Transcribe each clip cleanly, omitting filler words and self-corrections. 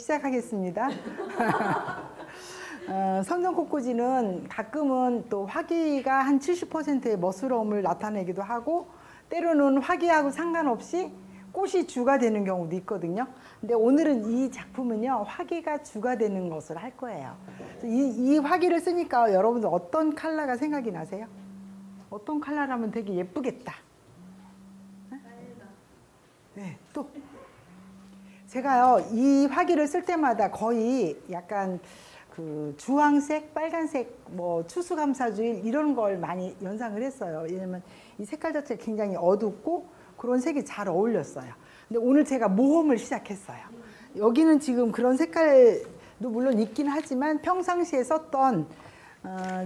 시작하겠습니다. 성전꽃꽂이는 가끔은 또 화기가 한 70%의 멋스러움을 나타내기도 하고, 때로는 화기하고 상관없이 꽃이 주가 되는 경우도 있거든요. 근데 오늘은 이 작품은요, 화기가 주가 되는 것을 할 거예요. 이 화기를 쓰니까 여러분들 어떤 컬러가 생각이 나세요? 어떤 컬러라면 되게 예쁘겠다. 네, 또 제가요, 이 화기를 쓸 때마다 거의 약간 그 주황색, 빨간색, 뭐 추수감사주일 이런 걸 많이 연상을 했어요. 왜냐면 이 색깔 자체가 굉장히 어둡고 그런 색이 잘 어울렸어요. 근데 오늘 제가 모험을 시작했어요. 여기는 지금 그런 색깔도 물론 있긴 하지만 평상시에 썼던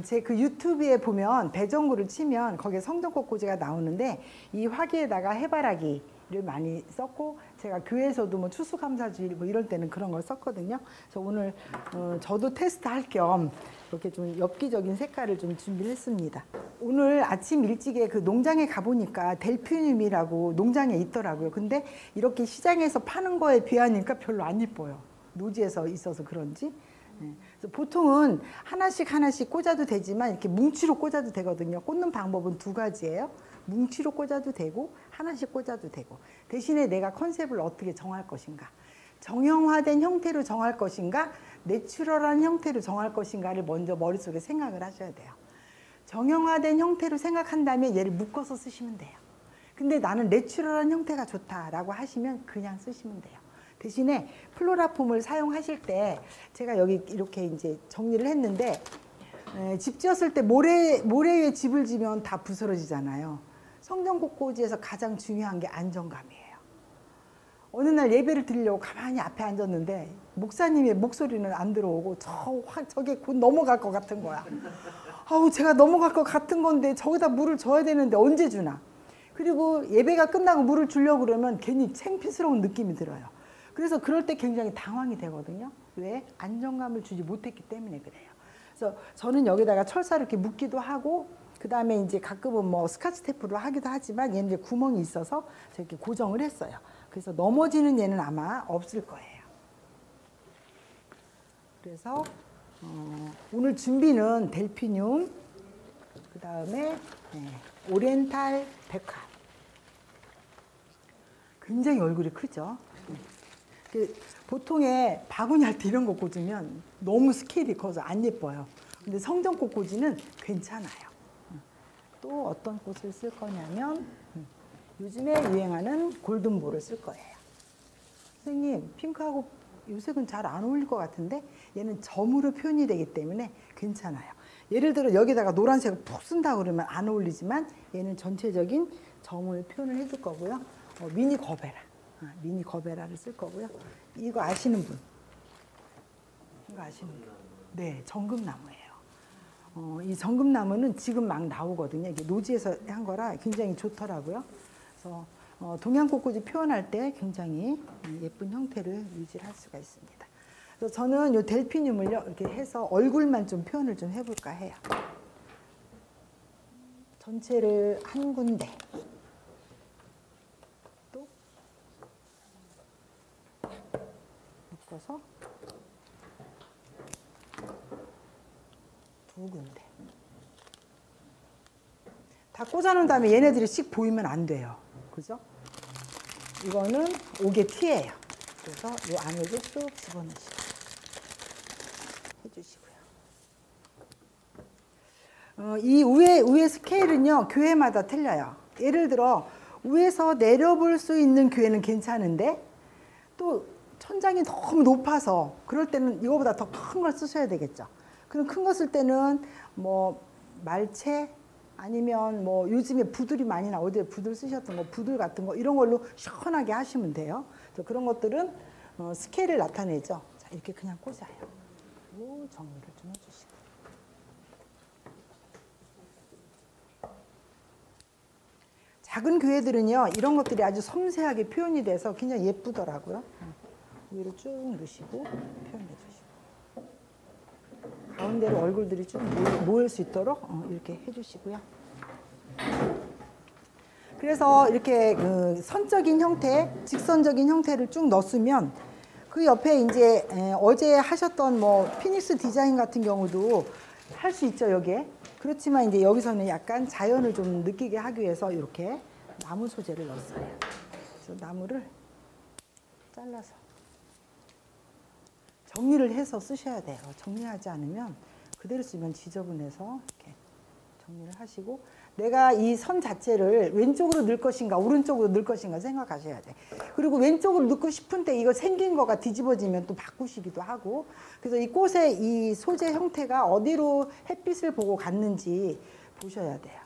제 그 유튜브에 보면 배정구를 치면 거기에 성전꽃꽂이가 나오는데, 이 화기에다가 해바라기를 많이 썼고, 제가 교회에서도 뭐 추수감사주일 뭐 이럴 때는 그런 걸 썼거든요. 그래서 오늘 저도 테스트 할 겸 이렇게 좀 엽기적인 색깔을 좀 준비를 했습니다. 오늘 아침 일찍에 그 농장에 가보니까 델피늄이라고 농장에 있더라고요. 근데 이렇게 시장에서 파는 거에 비하니까 별로 안 이뻐요. 노지에서 있어서 그런지. 그래서 보통은 하나씩 하나씩 꽂아도 되지만 이렇게 뭉치로 꽂아도 되거든요. 꽂는 방법은 두 가지예요. 뭉치로 꽂아도 되고 하나씩 꽂아도 되고, 대신에 내가 컨셉을 어떻게 정할 것인가, 정형화된 형태로 정할 것인가, 내추럴한 형태로 정할 것인가를 먼저 머릿속에 생각을 하셔야 돼요. 정형화된 형태로 생각한다면 얘를 묶어서 쓰시면 돼요. 근데 나는 내추럴한 형태가 좋다라고 하시면 그냥 쓰시면 돼요. 대신에 플로라폼을 사용하실 때 제가 여기 이렇게 이제 정리를 했는데, 집 지었을 때 모래 위에 집을 지면 다 부스러지잖아요. 성전꽃꽂이에서 가장 중요한 게 안정감이에요. 어느 날 예배를 드리려고 가만히 앞에 앉았는데 목사님의 목소리는 안 들어오고 저게 곧 넘어갈 것 같은 거야. 아우, 제가 넘어갈 것 같은 건데 저기다 물을 줘야 되는데 언제 주나. 그리고 예배가 끝나고 물을 주려고 그러면 괜히 창피스러운 느낌이 들어요. 그래서 그럴 때 굉장히 당황이 되거든요. 왜? 안정감을 주지 못했기 때문에 그래요. 그래서 저는 여기다가 철사를 이렇게 묶기도 하고, 그 다음에 이제 가끔은 뭐 스카치 테이프로 하기도 하지만 얘는 이제 구멍이 있어서 이렇게 고정을 했어요. 그래서 넘어지는 얘는 아마 없을 거예요. 그래서 오늘 준비는 델피늄, 그 다음에 오리엔탈 백화. 굉장히 얼굴이 크죠. 보통의 바구니 할 때 이런 거 꽂으면 너무 스케일이 커서 안 예뻐요. 근데 성전꽃꽂이는 괜찮아요. 또 어떤 꽃을 쓸 거냐면 요즘에 유행하는 골든볼을 쓸 거예요. 선생님, 핑크하고 이 색은 잘 안 어울릴 것 같은데 얘는 점으로 표현이 되기 때문에 괜찮아요. 예를 들어 여기다가 노란색을 푹 쓴다 그러면 안 어울리지만 얘는 전체적인 점을 표현을 해줄 거고요. 미니 거베라. 미니 거베라를 쓸 거고요. 이거 아시는 분? 이거 아시는 분? 네, 정금나무예요. 이 정금나무는 지금 막 나오거든요. 이게 노지에서 한 거라 굉장히 좋더라고요. 그래서 동양꽃꽂이 표현할 때 굉장히 예쁜 형태를 유지할 수가 있습니다. 그래서 저는 이 델피늄을요 이렇게 해서 얼굴만 좀 표현을 좀 해볼까 해요. 전체를 한 군데. 묶어서 두 군데. 다 꽂아놓은 다음에 얘네들이 씩 보이면 안 돼요. 그죠? 이거는 옥의 티예요. 그래서 이 안으로 쑥 집어넣으시고 해주시고요. 이 위에 스케일은요 교회마다 틀려요. 예를 들어 위에서 내려볼 수 있는 교회는 괜찮은데, 또 천장이 너무 높아서 그럴 때는 이거보다 더 큰 걸 쓰셔야 되겠죠. 그럼 큰 거 쓸 때는 뭐 말채 아니면 뭐 요즘에 부들이 많이 어디에 부들 쓰셨던 거, 부들 같은 거 이런 걸로 시원하게 하시면 돼요. 그래서 그런 것들은 스케일을 나타내죠. 자, 이렇게 그냥 꽂아요. 그리고 정리를 좀 해주시고. 작은 교회들은요 이런 것들이 아주 섬세하게 표현이 돼서 굉장히 예쁘더라고요. 위로 쭉 넣으시고 표현해 주시고, 가운데로 얼굴들이 쭉 모일 수 있도록 이렇게 해주시고요. 그래서 이렇게 그 선적인 형태, 직선적인 형태를 쭉 넣었으면 그 옆에 이제 어제 하셨던 뭐 피닉스 디자인 같은 경우도 할 수 있죠, 여기에. 그렇지만 이제 여기서는 약간 자연을 좀 느끼게 하기 위해서 이렇게 나무 소재를 넣었어요. 그래서 나무를 잘라서 정리를 해서 쓰셔야 돼요. 정리하지 않으면 그대로 쓰면 지저분해서 이렇게 정리를 하시고, 내가 이 선 자체를 왼쪽으로 넣을 것인가 오른쪽으로 넣을 것인가 생각하셔야 돼. 그리고 왼쪽으로 넣고 싶은데 이거 생긴 거가 뒤집어지면 또 바꾸시기도 하고, 그래서 이 꽃의 이 소재 형태가 어디로 햇빛을 보고 갔는지 보셔야 돼요.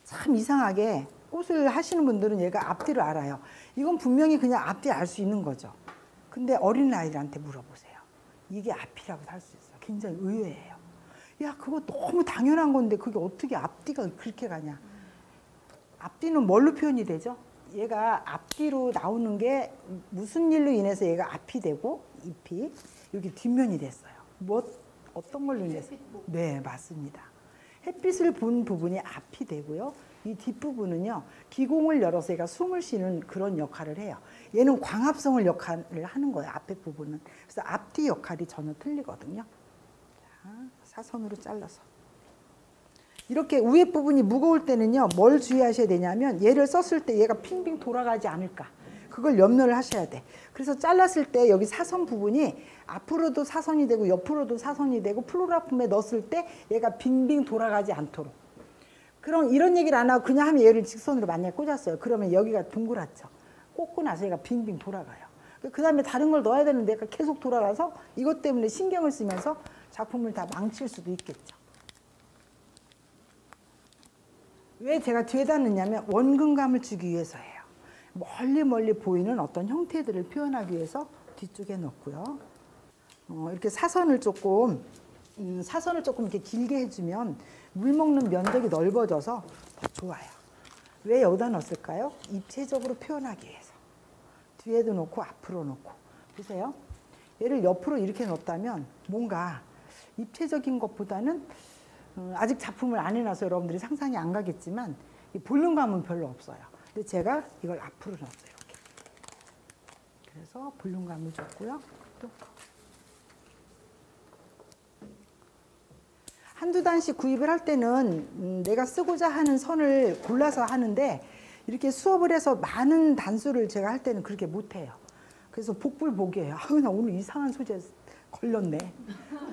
참 이상하게 꽃을 하시는 분들은 얘가 앞뒤를 알아요. 이건 분명히 그냥 앞뒤 알 수 있는 거죠. 근데 어린아이들한테 물어보세요. 이게 앞이라고 할 수 있어요. 굉장히 의외예요. 야, 그거 너무 당연한 건데 그게 어떻게 앞뒤가 그렇게 가냐. 앞뒤는 뭘로 표현이 되죠? 얘가 앞뒤로 나오는 게 무슨 일로 인해서 얘가 앞이 되고 잎이 여기 뒷면이 됐어요. 어떤 걸로 인해서? 네, 맞습니다. 햇빛을 본 부분이 앞이 되고요. 이 뒷부분은요, 기공을 열어서 얘가 숨을 쉬는 그런 역할을 해요. 얘는 광합성을 역할을 하는 거예요, 앞에 부분은. 그래서 앞뒤 역할이 전혀 틀리거든요. 자, 사선으로 잘라서. 이렇게 위에 부분이 무거울 때는요, 뭘 주의하셔야 되냐면 얘를 썼을 때 얘가 빙빙 돌아가지 않을까. 그걸 염려를 하셔야 돼. 그래서 잘랐을 때 여기 사선 부분이 앞으로도 사선이 되고 옆으로도 사선이 되고 플로라품에 넣었을 때 얘가 빙빙 돌아가지 않도록. 그럼 이런 얘기를 안 하고 그냥 하면 얘를 직선으로 만약에 꽂았어요. 그러면 여기가 동그랗죠. 꽂고 나서 얘가 빙빙 돌아가요. 그 다음에 다른 걸 넣어야 되는데 얘가 계속 돌아가서 이것 때문에 신경을 쓰면서 작품을 다 망칠 수도 있겠죠. 왜 제가 뒤에다 넣냐면 원근감을 주기 위해서예요. 멀리 보이는 어떤 형태들을 표현하기 위해서 뒤쪽에 넣고요. 이렇게 사선을 조금 이렇게 길게 해주면 물 먹는 면적이 넓어져서 더 좋아요. 왜 여기다 넣었을까요? 입체적으로 표현하기 위해서. 뒤에도 놓고 앞으로 놓고. 보세요. 얘를 옆으로 이렇게 넣었다면 뭔가 입체적인 것보다는 아직 작품을 안 해놔서 여러분들이 상상이 안 가겠지만 이 볼륨감은 별로 없어요. 근데 제가 이걸 앞으로 넣었어요. 이렇게. 그래서 볼륨감을 줬고요. 또 한두 단씩 구입을 할 때는 내가 쓰고자 하는 선을 골라서 하는데, 이렇게 수업을 해서 많은 단수를 제가 할 때는 그렇게 못해요. 그래서 복불복이에요. 아, 나 오늘 이상한 소재 걸렸네.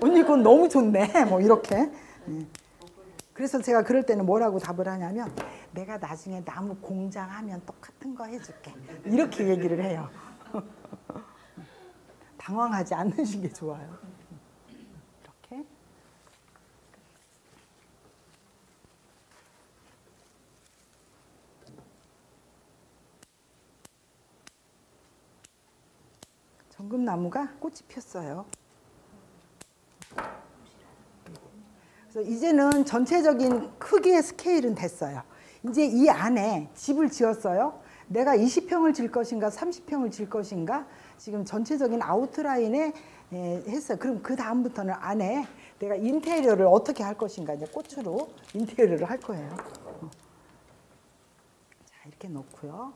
언니 건 너무 좋네. 뭐 이렇게. 그래서 제가 그럴 때는 뭐라고 답을 하냐면, 내가 나중에 나무 공장 하면 똑같은 거 해줄게. 이렇게 얘기를 해요. 당황하지 않으신 게 좋아요. 이렇게. 정금나무가 꽃이 폈어요. 그래서 이제는 전체적인 크기의 스케일은 됐어요. 이제 이 안에 집을 지었어요. 내가 20평을 질 것인가 30평을 질 것인가 지금 전체적인 아웃라인에 했어요. 그럼 그 다음부터는 안에 내가 인테리어를 어떻게 할 것인가, 이제 꽃으로 인테리어를 할 거예요. 자, 이렇게 놓고요.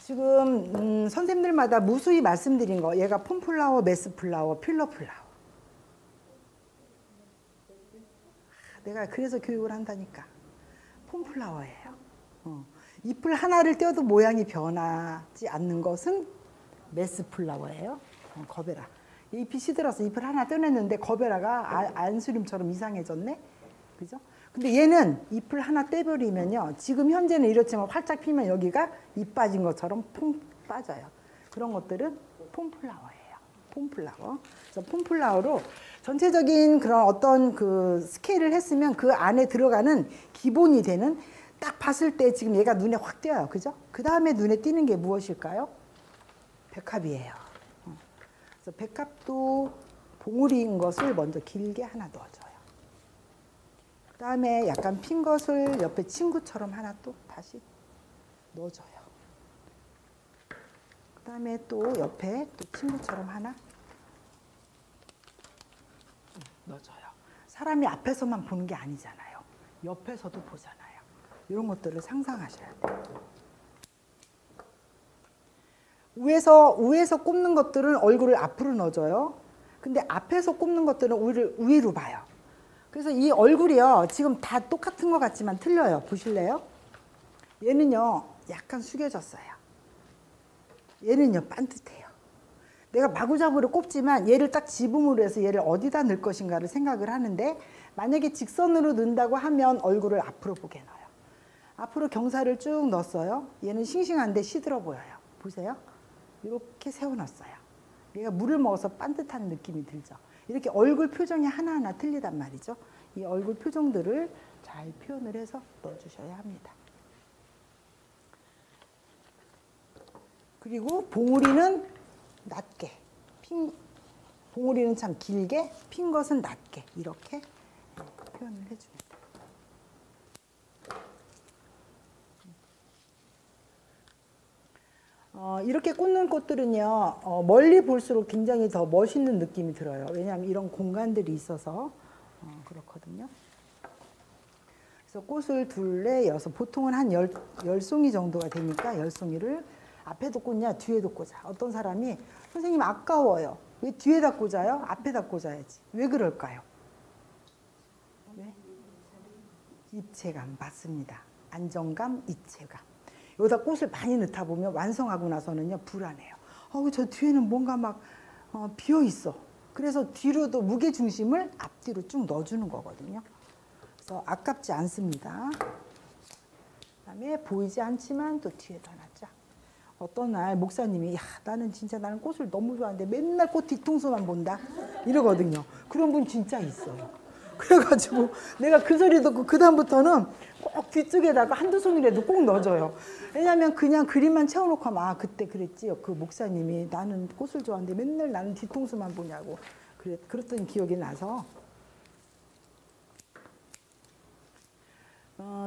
지금 선생님들마다 무수히 말씀드린 거, 얘가 폼플라워, 메스플라워, 필러플라워. 내가 그래서 교육을 한다니까. 폼플라워예요. 잎을 하나를 떼어도 모양이 변하지 않는 것은 메스플라워예요. 거베라. 잎이 시들어서 잎을 하나 떼냈는데 거베라가 안수림처럼 이상해졌네. 그죠? 근데 얘는 잎을 하나 떼버리면요, 지금 현재는 이렇지만 활짝 피면 여기가 잎 빠진 것처럼 퐁 빠져요. 그런 것들은 폼플라워예요. 폼플라워. 그래서 폼플라워로 전체적인 그런 어떤 그 스케일을 했으면 그 안에 들어가는 기본이 되는, 딱 봤을 때 지금 얘가 눈에 확 띄어요. 그죠? 그 다음에 눈에 띄는 게 무엇일까요? 백합이에요. 그래서 백합도 봉우리인 것을 먼저 길게 하나 넣어줘요. 그 다음에 약간 핀 것을 옆에 친구처럼 하나 또 다시 넣어줘요. 그 다음에 또 옆에 또 친구처럼 하나 넣어줘요. 사람이 앞에서만 보는 게 아니잖아요. 옆에서도 보잖아요. 이런 것들을 상상하셔야 돼요. 위에서 꼽는 것들은 얼굴을 앞으로 넣어줘요. 근데 앞에서 꼽는 것들은 위로 봐요. 그래서 이 얼굴이요, 지금 다 똑같은 것 같지만 틀려요. 보실래요? 얘는요, 약간 숙여졌어요. 얘는요, 반듯해요. 내가 마구잡이로 꼽지만 얘를 딱 지붕으로 해서 얘를 어디다 넣을 것인가를 생각을 하는데, 만약에 직선으로 넣는다고 하면 얼굴을 앞으로 보게 넣어요. 앞으로 경사를 쭉 넣었어요. 얘는 싱싱한데 시들어 보여요. 보세요. 이렇게 세워놨어요. 얘가 물을 먹어서 반듯한 느낌이 들죠. 이렇게 얼굴 표정이 하나하나 틀리단 말이죠. 이 얼굴 표정들을 잘 표현을 해서 넣어주셔야 합니다. 그리고 봉우리는 낮게, 봉우리는 참 길게, 핀 것은 낮게 이렇게 표현을 해줍니다. 이렇게 꽂는 꽃들은요, 멀리 볼수록 굉장히 더 멋있는 느낌이 들어요. 왜냐하면 이런 공간들이 있어서 그렇거든요. 그래서 꽃을 둘레 여섯, 보통은 한 10송이 정도가 되니까 10송이를 앞에도 꽂냐 뒤에도 꽂아. 어떤 사람이 선생님 아까워요. 왜 뒤에다 꽂아요? 앞에다 꽂아야지. 왜 그럴까요? 왜? 입체감 맞습니다. 안정감, 입체감. 여기다 꽃을 많이 넣다 보면 완성하고 나서는요 불안해요. 저 뒤에는 뭔가 막 비어 있어. 그래서 뒤로도 무게 중심을 앞뒤로 쭉 넣어주는 거거든요. 그래서 아깝지 않습니다. 그다음에 보이지 않지만 또 뒤에다 놨죠. 어떤 날 목사님이 나는 꽃을 너무 좋아하는데 맨날 꽃 뒤통수만 본다 이러거든요. 그런 분 진짜 있어요. 그래가지고 내가 그 소리 듣고 그 다음부터는 꼭 뒤쪽에다가 한두 송이라도 꼭 넣어줘요. 왜냐하면 그냥 그림만 채워놓고 하면 그때 그랬지요. 그 목사님이 나는 꽃을 좋아하는데 맨날 나는 뒤통수만 보냐고 그랬던 기억이 나서.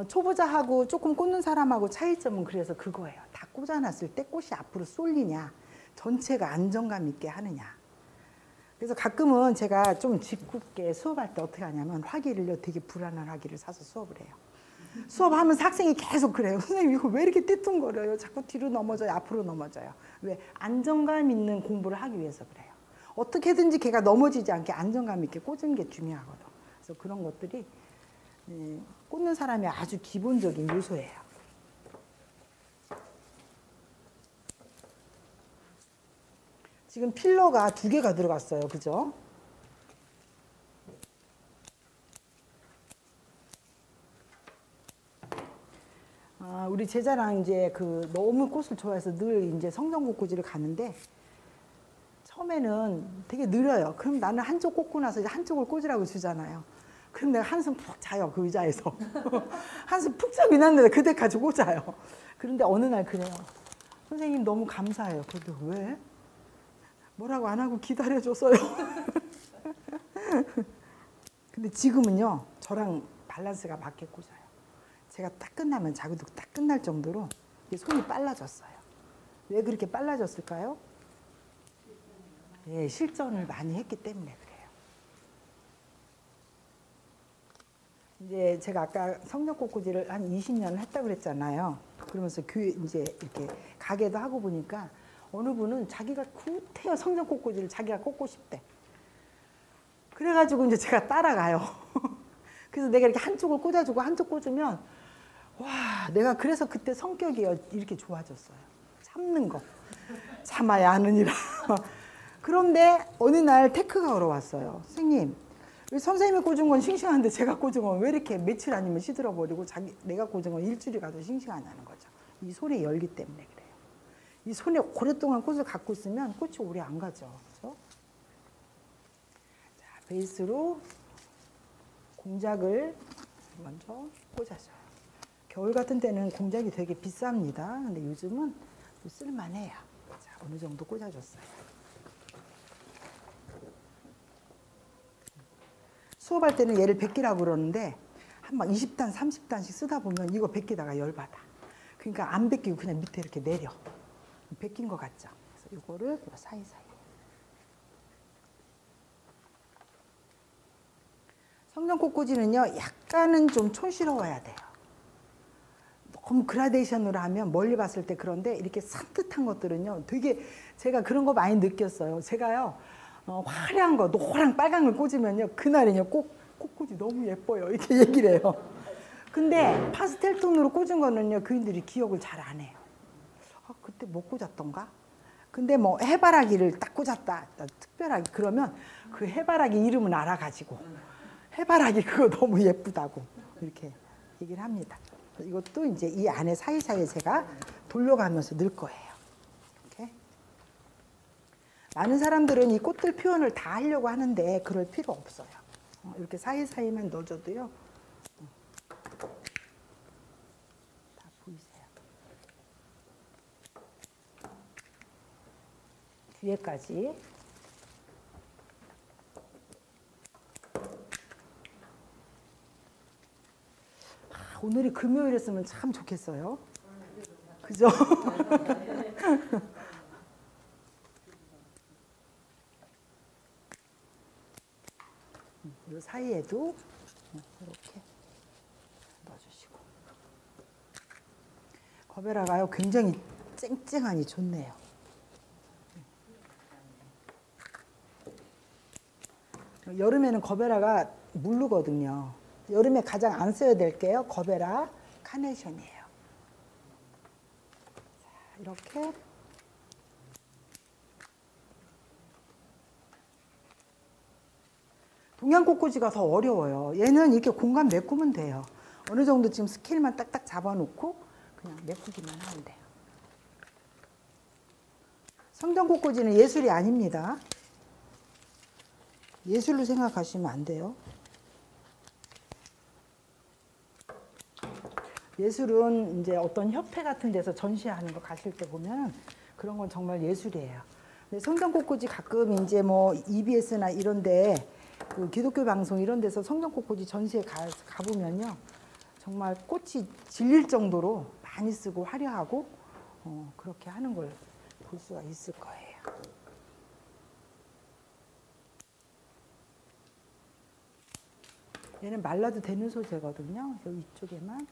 초보자하고 조금 꽂는 사람하고 차이점은 그래서 그거예요. 다 꽂아놨을 때 꽃이 앞으로 쏠리냐, 전체가 안정감 있게 하느냐. 그래서 가끔은 제가 좀 짓궂게 수업할 때 어떻게 하냐면 화기를요, 되게 불안한 화기를 사서 수업을 해요. 수업하면서 학생이 계속 그래요. 선생님 이거 왜 이렇게 띠뚱거려요? 자꾸 뒤로 넘어져요, 앞으로 넘어져요. 왜? 안정감 있는 공부를 하기 위해서 그래요. 어떻게든지 걔가 넘어지지 않게 안정감 있게 꽂은 게 중요하거든. 그래서 그런 것들이 꽂는 사람의 아주 기본적인 요소예요. 지금 필러가 2개가 들어갔어요. 그죠? 우리 제자랑 이제 너무 꽃을 좋아해서 늘 이제 성전꽃꽂이를 가는데 처음에는 되게 느려요. 그럼 나는 한쪽 꽂고 나서 이제 한쪽을 꽂으라고 주잖아요. 그럼 내가 한숨 푹 자요. 그 의자에서. 한숨 푹 자고 있는데 그때까지 꽂아요. 그런데 어느 날 그래요. 선생님 너무 감사해요. 그래도 왜? 뭐라고 안 하고 기다려줘서요. 근데 지금은요. 저랑 밸런스가 맞게 꽂아요. 제가 딱 끝나면 자기도 딱 끝날 정도로 손이 빨라졌어요. 왜 그렇게 빨라졌을까요? 예, 실전을 많이 했기 때문에 그래요. 이제 제가 아까 성전꽃꽂이를 한 20년을 했다고 그랬잖아요. 그러면서 교회 이제 이렇게 가게도 하고 보니까 어느 분은 자기가 구태여 성전꽃꽂이를 자기가 꽂고 싶대. 그래가지고 이제 제가 따라가요. 그래서 내가 이렇게 한쪽을 꽂아주고 한쪽 꽂으면 와, 내가 그래서 그때 성격이 이렇게 좋아졌어요. 참는 거. 참아야 하느니라. 그런데 어느 날 테크가 걸어왔어요. 선생님, 선생님이 꽂은 건 싱싱한데 제가 꽂은 건 왜 이렇게 며칠 아니면 시들어버리고 내가 꽂은 건 일주일이 가도 싱싱하냐는 거죠. 이 손의 열기 때문에 그래요. 이 손에 오랫동안 꽃을 갖고 있으면 꽃이 오래 안 가죠. 그렇죠? 자, 베이스로 공작을 먼저 꽂아줘요. 겨울 같은 때는 공작이 되게 비쌉니다. 근데 요즘은 또 쓸만해요. 자, 어느 정도 꽂아줬어요. 수업할 때는 얘를 베끼라고 그러는데 한 막 20단, 30단씩 쓰다 보면 이거 베끼다가 열받아. 그러니까 안 베끼고 그냥 밑에 이렇게 내려. 베낀 것 같죠? 그래서 이거를 사이사이. 성전꽃꽂이는요, 약간은 좀 촌스러워야 돼요. 너무 그라데이션으로 하면 멀리 봤을 때 그런데 이렇게 산뜻한 것들은요 되게 제가 그런 거 많이 느꼈어요. 제가요 화려한 거 노랑 빨간 걸 꽂으면요 그날은요 꽃꽂이 너무 예뻐요 이렇게 얘기를 해요. 근데 파스텔 톤으로 꽂은 거는요 그인들이 기억을 잘 안 해요. 아, 그때 못 꽂았던가? 근데 뭐 해바라기를 딱 꽂았다 특별하게 그러면 그 해바라기 이름은 알아가지고 해바라기 그거 너무 예쁘다고 이렇게 얘기를 합니다. 이것도 이제 이 안에 사이사이에 제가 돌려가면서 넣을 거예요. 이렇게. 많은 사람들은 이 꽃들 표현을 다 하려고 하는데 그럴 필요 없어요. 이렇게 사이사이만 넣어줘도요. 다 보이세요? 뒤에까지. 오늘이 금요일이었으면 참 좋겠어요. 그죠? 이 사이에도 이렇게 넣어주시고. 거베라가요 굉장히 쨍쨍하니 좋네요. 여름에는 거베라가 물르거든요. 여름에 가장 안 써야 될 게요. 거베라 카네이션이에요. 자, 이렇게 동양 꽃꽂이가 더 어려워요. 얘는 이렇게 공간 메꾸면 돼요. 어느 정도 지금 스케일만 딱딱 잡아놓고 그냥 메꾸기만 하면 돼요. 성전 꽃꽂이는 예술이 아닙니다. 예술로 생각하시면 안 돼요. 예술은 이제 어떤 협회 같은 데서 전시하는 거 가실 때 보면 그런 건 정말 예술이에요. 근데 성전 꽃꽂이 가끔 이제 뭐 EBS나 이런데 그 기독교 방송 이런 데서 성전 꽃꽂이 전시회 가보면요 정말 꽃이 질릴 정도로 많이 쓰고 화려하고 그렇게 하는 걸 볼 수가 있을 거예요. 얘는 말라도 되는 소재거든요. 여기 이쪽에만.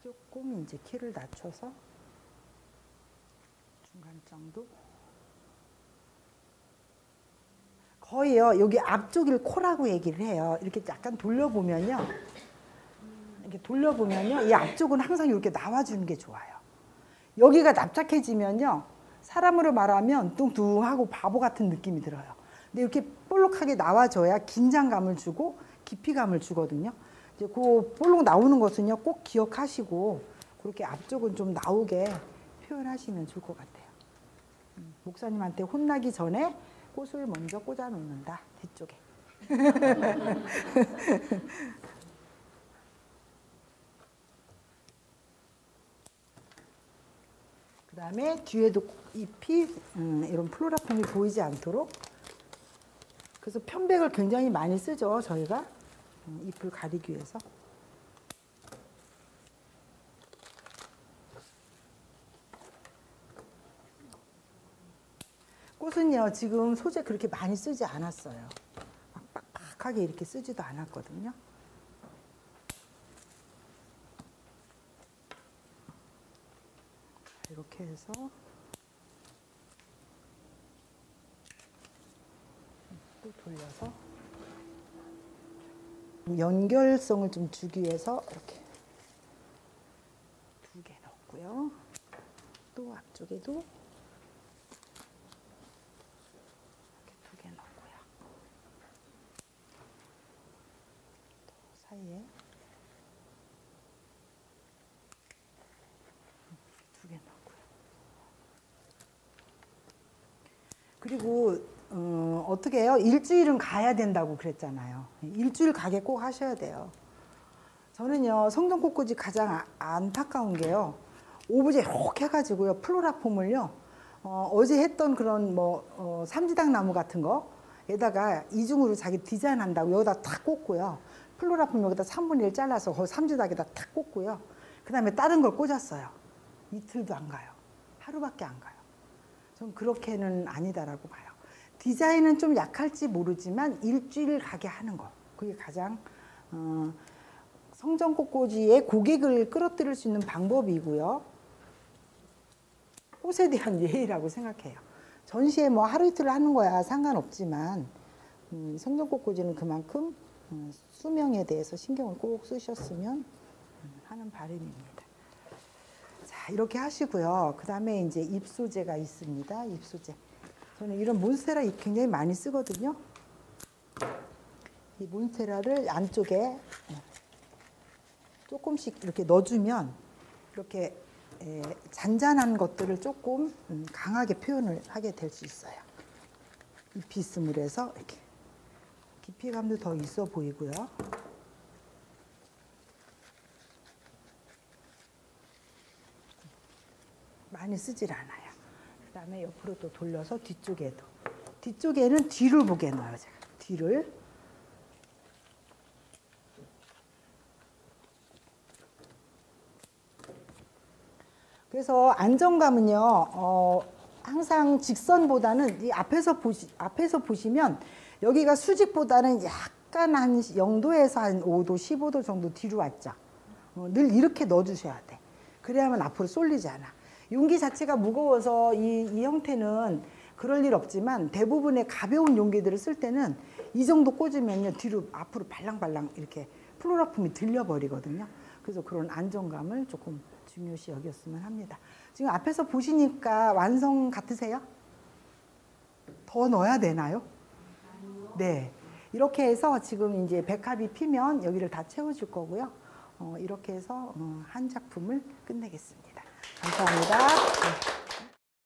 조금 이제 키를 낮춰서 중간 정도. 거의요. 여기 앞쪽을 코라고 얘기를 해요. 이렇게 약간 돌려보면요. 이렇게 돌려보면요. 이 앞쪽은 항상 이렇게 나와주는 게 좋아요. 여기가 납작해지면요. 사람으로 말하면 뚱뚱하고 바보 같은 느낌이 들어요. 근데 이렇게 볼록하게 나와줘야 긴장감을 주고 깊이감을 주거든요. 이제 그 볼록 나오는 것은요. 꼭 기억하시고 그렇게 앞쪽은 좀 나오게 표현하시면 좋을 것 같아요. 목사님한테 혼나기 전에 꽃을 먼저 꽂아 놓는다. 뒤쪽에. 그 다음에 뒤에도 잎이 이런 플로라폼이 보이지 않도록 그래서 편백을 굉장히 많이 쓰죠. 저희가 잎을 가리기 위해서. 꽃은요 지금 소재 그렇게 많이 쓰지 않았어요. 막 빡빡하게 이렇게 쓰지도 않았거든요. 이렇게 해서 또 돌려서 연결성을 좀 주기 위해서 이렇게 2개 넣었고요. 또 앞쪽에도 사이에 2개 넣고요. 그리고 어떻게 해요? 일주일은 가야 된다고 그랬잖아요. 일주일 가게 꼭 하셔야 돼요. 저는요 성전 꽃꽂이 가장 안타까운 게요. 오브제 이렇게 해가지고요 플로라폼을요 어제 했던 그런 뭐 삼지당 나무 같은 거에다가 이중으로 자기 디자인한다고 여기다 탁 꽂고요. 플로라폼 여기다 3분의 1 잘라서 거기 삼지당에다 탁 꽂고요. 그 다음에 다른 걸 꽂았어요. 이틀도 안 가요. 하루밖에 안 가요. 전 그렇게는 아니다라고 봐요. 디자인은 좀 약할지 모르지만 일주일 가게 하는 거. 그게 가장 성전꽃꽂이의 고객을 끌어들일 수 있는 방법이고요. 꽃에 대한 예의라고 생각해요. 전시에 뭐 하루 이틀 하는 거야 상관없지만 성전꽃꽂이는 그만큼 수명에 대해서 신경을 꼭 쓰셨으면 하는 바람입니다. 자, 이렇게 하시고요. 그 다음에 이제 잎소재가 있습니다. 잎소재. 저는 이런 몬스테라 잎 굉장히 많이 쓰거든요. 이 몬스테라를 안쪽에 조금씩 이렇게 넣어주면 이렇게 잔잔한 것들을 조금 강하게 표현을 하게 될 수 있어요. 잎이 있음으로 해서 이렇게 깊이감도 더 있어 보이고요. 많이 쓰질 않아요. 그 다음에 옆으로 또 돌려서 뒤쪽에도. 뒤쪽에는 뒤를 보게 넣어요. 제가 뒤를. 그래서 안정감은요, 항상 직선보다는 이 앞에서 보시면 여기가 수직보다는 약간 한 0도에서 한 5도, 15도 정도 뒤로 왔죠. 늘 이렇게 넣어주셔야 돼. 그래야만 앞으로 쏠리지 않아. 용기 자체가 무거워서 이 형태는 그럴 일 없지만 대부분의 가벼운 용기들을 쓸 때는 이 정도 꽂으면요, 뒤로 앞으로 발랑발랑 이렇게 플로라품이 들려버리거든요. 그래서 그런 안정감을 조금 중요시 여겼으면 합니다. 지금 앞에서 보시니까 완성 같으세요? 더 넣어야 되나요? 네. 이렇게 해서 지금 이제 백합이 피면 여기를 다 채워줄 거고요. 이렇게 해서 한 작품을 끝내겠습니다. 감사합니다. 네.